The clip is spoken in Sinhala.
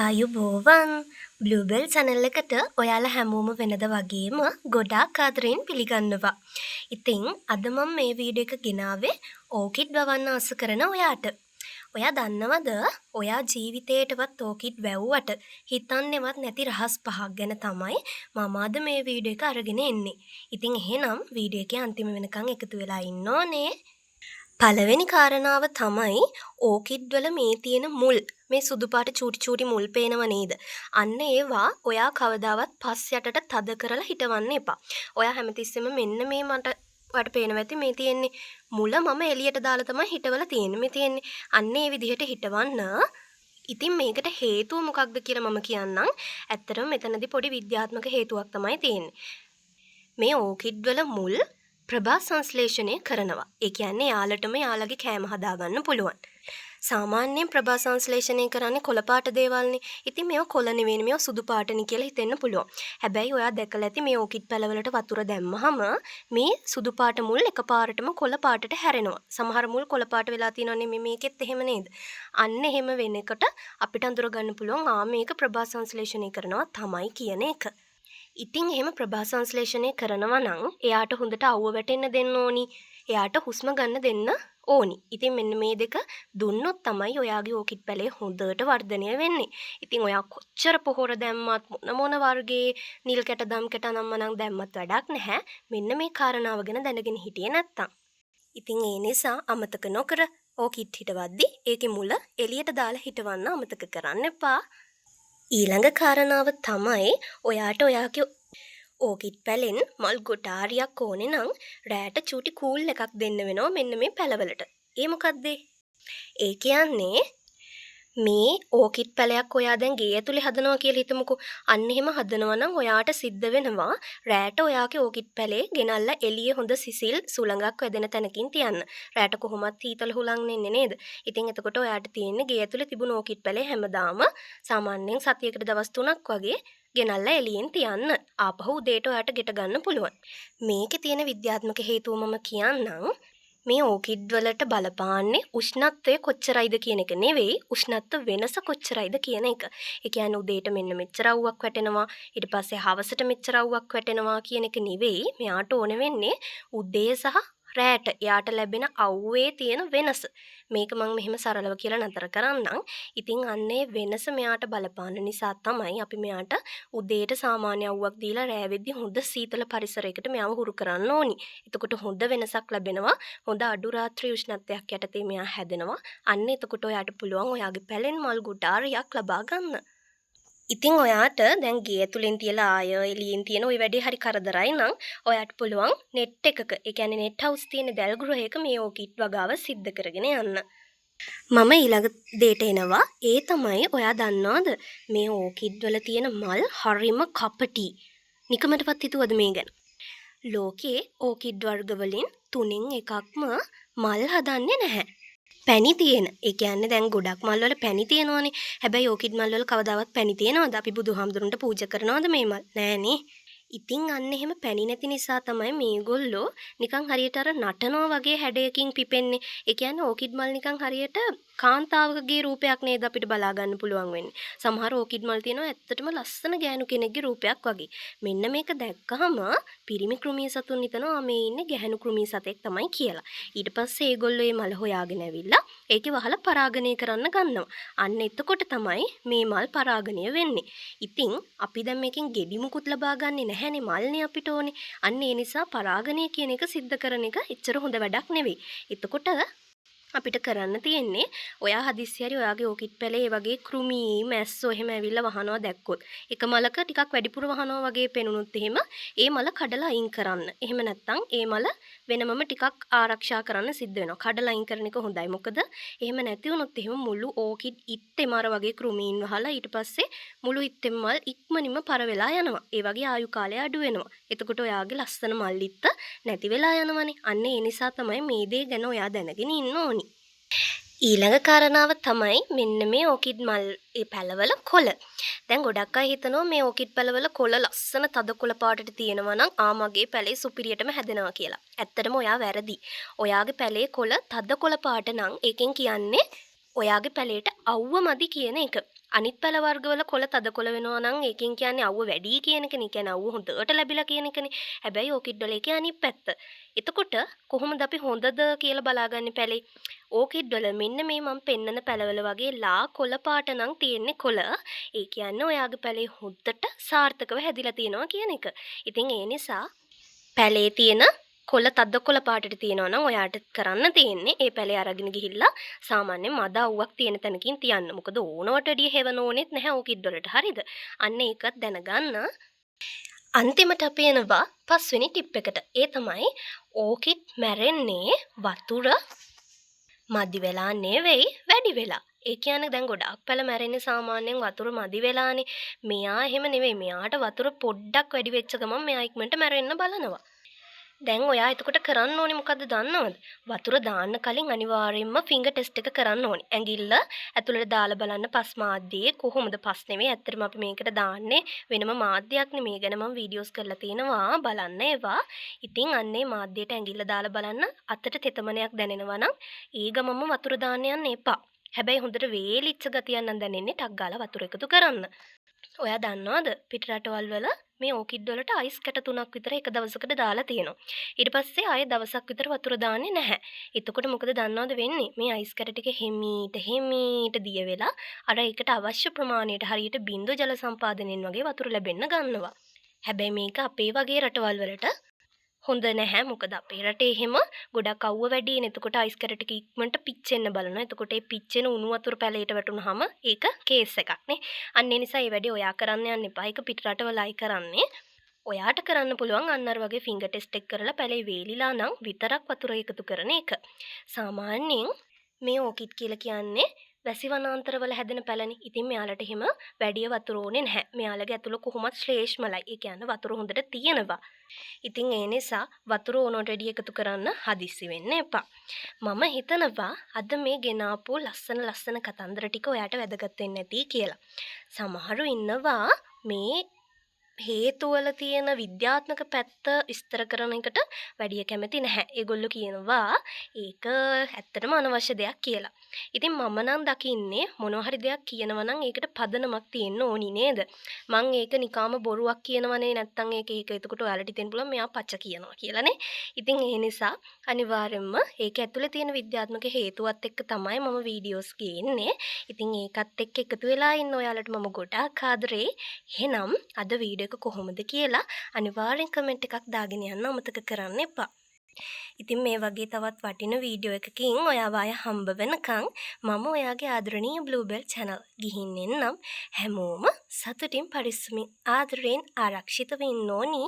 ආයුබෝවන් බ්ලූබෙල් channel එකට ඔයාලා හැමෝම වෙනද වගේම ගොඩාක් ආදරෙන් පිළිගන්නවා. ඉතින් අද මම මේ වීඩියෝ එක ගෙනාවේ ඕකිඩ් වවන්න ආස කරන ඔයාට. ඔයා දන්නවද ඔයා ජීවිතේටවත් ඕකිඩ් වැව්වට හිතන්නේවත් නැති රහස් පහක් ගැන තමයි මම අද මේ වීඩියෝ එක අරගෙන එන්නේ. ඉතින් එහෙනම් වීඩියෝ එකේ අන්තිම වෙනකන් එකතු වෙලා ඉන්න ඕනේ. පළවෙනි කාරණාව තමයි ඕකිඩ් වල මේ තියෙන මුල් මේ සුදු පාට චූටි මුල් පේනව නේද? අන්න ඒවා ඔයා කවදාවත් පස් යටට තද කරලා හිටවන්න එපා. ඔයා හැමතිස්සෙම මෙන්න මේ මට පේනවා ඇති මේ තියෙන්නේ මුල මම එළියට දාලා තමයි හිටවලා තියෙන්නේ. මේ තියෙන්නේ අන්න ඒ විදිහට හිටවන්න. ඉතින් මේකට හේතුව මොකක්ද කියලා මම කියන්නම්. ඇත්තටම මෙතනදී පොඩි විද්‍යාත්මක හේතුවක් තමයි තියෙන්නේ. මේ ඕකිඩ් වල මුල් ප්‍රභා සංශ්ලේෂණය කරනවා. ඒ කියන්නේ යාළටම යාළගේ කෑම හදාගන්න පුළුවන්. සාමාන්‍යයෙන් ප්‍රභා සංශ්ලේෂණය කරන්නේ කොළ පාට දේවල්නේ. ඉතින් මේවා කොළ නෙවෙයි මේවා සුදු පාටනි කියලා හිතෙන්න පුළුවන්. හැබැයි ඔයා දැකලා ඇති මේ ඕකිඩ් පැලවලට වතුර දැම්මහම මේ සුදු පාට මුල් එකපාරටම කොළ පාටට හැරෙනවා. සමහර මුල් කොළ පාට වෙලා තියෙනවනේ මේකෙත් එහෙම නේද? අන්න එහෙම වෙන එකට අපිට අඳුර ගන්න පුළුවන් මේක ප්‍රභා සංශ්ලේෂණය කරනවා තමයි කියන එක. ඉතින් එහෙම ප්‍රභා සංශ්ලේෂණය කරනවා නම් එයාට හොඳට අවුව වැටෙන්න දෙන්න ඕනි. එයාට හුස්ම ගන්න දෙන්න ඕනි. ඉතින් මෙන්න මේ දෙක දුන්නොත් තමයි ඔයාගේ ඕකිඩ් පැලේ හොඳට වර්ධනය වෙන්නේ. ඉතින් ඔයා කොච්චර පොහොර දැම්මත් මොන වර්ගයේ නිල් කැට දම් කැට නම්මනම් දැම්මත් වැඩක් නැහැ. මෙන්න මේ කාරණාව ගැන දැනගෙන හිටියේ නැත්තම්. ඉතින් ඒ නිසා අමතක නොකර ඕකිඩ් හිටවද්දි ඒකේ මුල එළියට දාලා හිටවන්න අමතක කරන්න එපා. ඊළඟ කාරණාව තමයි ඔයාට ඔයාගේ ඕකිඩ් පැලෙන් මල් ගොටාරියක් ඕනේ නම් රෑට චූටි කූල් එකක් දෙන්න වෙනවා මෙන්න මේ පැලවලට. ඒ මොකද්ද? ඒ කියන්නේ මේ ඕකිඩ් පැලයක් ඔයා දැන් ගේ ඇතුලේ හදනවා කියලා හිතමුකෝ. අන්න එහෙම හදනවා නම් ඔයාට සිද්ධ වෙනවා රෑට ඔයාගේ ඕකිඩ් පැලේ ගෙනල්ලා එළියේ හොඳ සිසිල් සුළඟක් වැදෙන තැනකින් තියන්න. රෑට කොහොමත් හීතල හුලං නෙන්නේ නේද? ඉතින් එතකොට ඔයාට තියෙන්නේ ගේ ඇතුලේ තිබුණ ඕකිඩ් පැලේ හැමදාම සාමාන්‍යයෙන් සතියකට දවස් 3ක් වගේ ගෙනල්ලා එළියෙන් තියන්න. ආපහු උදේට ඔයාට ගෙට ගන්න පුළුවන්. මේකේ තියෙන විද්‍යාත්මක හේතුව මම කියන්නම්. මේ ඕකිඩ් වලට බලපාන්නේ උෂ්ණත්වය කොච්චරයිද කියන එක නෙවෙයි උෂ්ණත්ව වෙනස කොච්චරයිද කියන එක. ඒ කියන්නේ උදේට මෙන්න මෙච්චර අවුවක් වැටෙනවා ඊට පස්සේ හවසට මෙච්චර අවුවක් වැටෙනවා කියන එක නෙවෙයි. මෙයාට ඕන වෙන්නේ උදේ සහ රෑට එයාට ලැබෙන අවුවේ තියෙන වෙනස. මේක මම මෙහෙම සරලව කියලා නතර කරන්නම්. ඉතින් අන්නේ වෙනස මෙයාට බලපාන නිසා තමයි අපි මෙයාට උදේට සාමාන්‍ය අවුවක් දීලා රෑ වෙද්දි හොඳ සීතල පරිසරයකට මෙයාව හුරු කරන්න ඕනි. එතකොට හොඳ වෙනසක් ලැබෙනවා. හොඳ අඩු රාත්‍රී උෂ්ණත්වයක් යටතේ මෙයා හැදෙනවා. අන්න එතකොට ඔයාට පුළුවන් ඔයාගේ පැලෙන් මල් ගොඩාරියක් ලබා ගන්න. ඉතින් ඔයාට දැන් ගේ ඇතුලෙන් තියලා ආය එළියෙන් තියෙන ওই වැඩේ හරි කරදරයි නම් ඔයාට පුළුවන් net එකක ඒ කියන්නේ net house තියෙන දැල් ගෘහයක මේ ඕකිඩ් වගාව සිද්ධ කරගෙන යන්න. මම ඊළඟ දෙයට එනවා. ඒ තමයි ඔයා දන්නවද මේ ඕකිඩ් වල තියෙන මල් හරිම කපටි. නිකමටවත් හිතුවද මේ ගැන? ලෝකේ ඕකිඩ් වර්ග වලින් 3න් එකක්ම මල් හදන්නේ නැහැ. පැණි තියෙන. ඒ කියන්නේ දැන් ගොඩක් මල් වල පැණි තියෙනවනේ. හැබැයි ඕකිඩ් මල් වල කවදාවත් පැණි තියෙනවද? අපි බුදුහාමුදුරන්ට පූජා කරනවද මේ මල්? නෑනේ. ඉතින් අන්න එහෙම පැණි නැති නිසා තමයි මේගොල්ලෝ නිකන් හරියට අර නටනවා වගේ හැඩයකින් පිපෙන්නේ. ඒ කියන්නේ ඕකිඩ් මල් නිකන් හරියට කාන්තාවකගේ රූපයක් නේද අපිට බලා ගන්න පුළුවන් වෙන්නේ. සමහර ඕකිඩ් මල් තියෙනවා ඇත්තටම ලස්සන ගෑනු කෙනෙක්ගේ රූපයක් වගේ. මෙන්න මේක දැක්කහම පිරිමි කෘමී සතුන් හිතනවා මේ ඉන්නේ ගැහැණු කෘමී සතෙක් තමයි කියලා. ඊට පස්සේ ඒගොල්ලෝ මේ මල හොයාගෙන ඇවිල්ලා ඒකේ වහලා පරාගණය කරන්න ගන්නවා. අන්න එතකොට තමයි මේ මල් පරාගණය වෙන්නේ. ඉතින් අපි දැන් මේකෙන් ගෙඩි මුකුත් ලබා ගන්නේ නැහැනේ මල්නේ අපිට ඕනේ. අන්න ඒ නිසා පරාගණය කියන එක සිද්ධ කරන එක එච්චර හොඳ වැඩක් නෙවෙයි. එතකොට අපිට කරන්න තියෙන්නේ ඔයා හදිස්සි හරි ඔයාගේ ඕකිඩ් පැලේ ඒ වගේ කෘමී මැස්සෝ එහෙම ඇවිල්ලා වහනවා දැක්කොත් එක මලක ටිකක් වැඩිපුර වහනවා වගේ පෙනුනොත් එහෙම ඒ මල කඩලා අයින් කරන්න. එහෙම නැත්නම් ඒ මල වෙනමම ටිකක් ආරක්ෂා කරන්න සිද්ධ වෙනවා. කඩලා අයින් කරන එක හොඳයි. මොකද එහෙම නැති වුණොත් එහෙම මුළු ඕකිඩ් ඉත්තෙම අර වගේ කෘමීන් වහලා ඊට පස්සේ මුළු ඉත්තෙම මල් ඉක්මනින්ම පර වෙලා යනවා. ඒ වගේ ආයු කාලය අඩු වෙනවා. එතකොට ඔයාගේ ලස්සන මල් ඉත්ත නැති වෙලා යනවනේ. අන්න ඒ නිසා තමයි මේ දේ ගැන ඔයා දැනගෙන ඉන්න ඕනි. ඊළඟ කාරණාව තමයි මෙන්න මේ ඕකිඩ් මල් ඒ පැලවල කොළ. දැන් ගොඩක් අය හිතනවා මේ ඕකිඩ් පැලවල කොළ ලස්සන තද කොළ පාටට තියෙනවා නම් මගේ පැලේ සුපිරියටම හැදෙනවා කියලා. ඇත්තටම ඔයා වැරදි. ඔයාගේ පැලේ කොළ තද කොළ පාට නම් ඒකෙන් කියන්නේ ඔයාගේ පැලේට අවුව මදි කියන එක. අනිත් පැල වර්ගවල කොළ තද කොළ වෙනවා නම් ඒකෙන් කියන්නේ අවුව වැඩි කියන එකනේ. කියන්නේ අවුව හොඳට ලැබිලා කියන එකනේ. හැබැයි ඕකිඩ් වල ඒකේ අනිත් පැත්ත. එතකොට කොහොමද අපි හොඳද කියලා බලාගන්නේ පැලේ? ඕකිඩ් වල මෙන්න මේ මම පෙන්නන පැලවල වගේ ලා කොළ පාට නම් තියෙන්නේ කොළ. ඒ කියන්නේ ඔයාගේ පැලේ හොඳට සාර්ථකව හැදිලා තියෙනවා කියන එක. ඉතින් ඒ නිසා පැලේ තියෙන කොළ තද කොළ පාටට තියෙනවා නම් ඔයාට කරන්න තියෙන්නේ ඒ පැලේ අරගෙන ගිහිල්ලා සාමාන්‍ය මද අවුවක් තියෙන තැනකින් තියන්න. මොකද ඕනවට වැඩිය හෙවන ඕනෙත් නැහැ ඕකිඩ් වලට. හරිද? අන්න ඒකත් දැනගන්න. අන්තිමට අපි එනවා පස්වෙනි ටිප් එකට. ඒ තමයි ඕකිඩ් මැරෙන්නේ වතුර මදි වෙලා නෙවෙයි වැඩි වෙලා. ඒ කියන්නේ දැන් ගොඩාක් පැල මැරෙන්නේ සාමාන්‍යයෙන් වතුර මදි වෙලානේ. මෙයා එහෙම නෙවෙයි. මෙයාට වතුර පොඩ්ඩක් වැඩි වෙච්ච ගමන් මෙයා ඉක්මනට මැරෙන්න බලනවා. දැන් ඔයා එතකොට කරන්න ඕනේ මොකද්ද දන්නවද? වතුර දාන්න කලින් අනිවාර්යයෙන්ම ෆින්ගර් ටෙස්ට් එක කරන්න ඕනේ. ඇඟිල්ල ඇතුළට දාලා බලන්න පස් මාධ්‍යයේ කොහොමද පස් නෙවෙයි. ඇත්තටම අපි මේකට දාන්නේ වෙනම මාධ්‍යයක් නේ. මේ ගැන මම වීඩියෝස් කරලා තියෙනවා. බලන්න ඒවා. ඉතින් අන්නේ මාධ්‍යයට ඇඟිල්ල දාලා බලන්න අතට තෙතමනයක් දැනෙනවා නම් ඒ ගමම වතුර දාන්න යන්න එපා. හැබැයි හොඳට වේලිච්ච ගතියක් නම් දැනෙන්නේ ටක් ගාලා වතුර එකතු කරන්න. ඔයා දන්නවද පිට රටවල් වල මේ ඕකිඩ් වලට අයිස් කැට 3ක් විතර එක දවසකට දාලා තියෙනවා. ඊට පස්සේ ආයෙ දවසක් විතර වතුර දාන්නේ නැහැ. එතකොට මොකද දන්නවද වෙන්නේ? මේ අයිස් කැට ටික හිමීට දිය වෙලා අර ඒකට අවශ්‍ය ප්‍රමාණයට හරියට බිඳු ජල සම්පාදනයෙන් වගේ වතුර ලැබෙන්න ගන්නවා. හැබැයි මේක අපේ වගේ රටවල් වලට හොඳ නැහැ. මොකද අපේ රටේ එහෙම ගොඩක් අවුව වැඩිනේ. එතකොට අයිස් කැට ටික ඉක්මනට පිච්චෙන්න බලනවා. එතකොට ඒ පිච්චෙන උණු වතුර පැලයට වැටුනහම ඒක කේස් එකක් නේ. අන්න ඒ නිසා මේ වැඩේ ඔයා කරන්න යන්න එපා. ඒක පිට රටවලයි කරන්නේ. ඔයාට කරන්න පුළුවන් අන්න අර වගේ ෆින්ගර් ටෙස්ට් එක කරලා පැලේ වේලිලා නම් විතරක් වතුර එකතු කරන එක. සාමාන්‍යයෙන් මේ ඕකිඩ් කියලා කියන්නේ වැසි වනාන්තරවල හැදෙන පැලනේ. ඉතින් මෙයාලට එහෙම වැඩි වතුර ඕනේ නැහැ. මෙයාලගේ ඇතුළ කොහොමත් ශ්ලේෂ්මලයි. ඒ කියන්නේ වතුර හොඳට තියෙනවා. ඉතින් ඒ නිසා වතුර ඕනට වැඩි එකතු කරන්න හදිස්සි වෙන්න එපා. මම හිතනවා අද මේ ගෙනාපු ලස්සන කතන්දර ටික ඔයාට වැදගත් වෙන්නේ නැති කියලා. සමහරු ඉන්නවා මේ හේතුවල තියෙන විද්‍යාත්මක පැත්ත විස්තර කරන එකට වැඩි කැමති නැහැ. ඒගොල්ලෝ කියනවා ඒක ඇත්තටම අනවශ්‍ය දෙයක් කියලා. ඉතින් මම නම් දකින්නේ මොනවා හරි දෙයක් කියනවා නම් ඒකට පදනමක් තියෙන්න ඕනි නේද? මං ඒක නිකාම බොරුවක් කියනවනේ නැත්තම් ඒක එතකොට ඔයාලට හිතෙන්න පුළුවන් මෙයා පච්ච කියනවා කියලානේ. ඉතින් ඒ නිසා අනිවාර්යයෙන්ම ඒක ඇතුලේ තියෙන විද්‍යාත්මක හේතුවත් එක්ක තමයි මම වීඩියෝස් ගේන්නේ. ඉතින් ඒකත් එක්ක එකතු වෙලා ඉන්න ඔයාලට මම ගොඩාක් ආදරේ. එහෙනම් අද වීඩියෝ එක කොහොමද කියලා අනිවාර්යෙන් කමෙන්ට් එකක් දාගෙන යන්න අමතක කරන්න එපා. ඉතින් මේ වගේ තවත් වටින වීඩියෝ එකකින් ඔයාව ආය හම්බ වෙනකන් මම ඔයාගේ ආදරණීය බ්ලූබෙල් channel ගිහින් එන්නම්. හැමෝම සතුටින් පරිස්සමින් ආදරෙන් ආරක්ෂිතව ඉන්න ඕනි.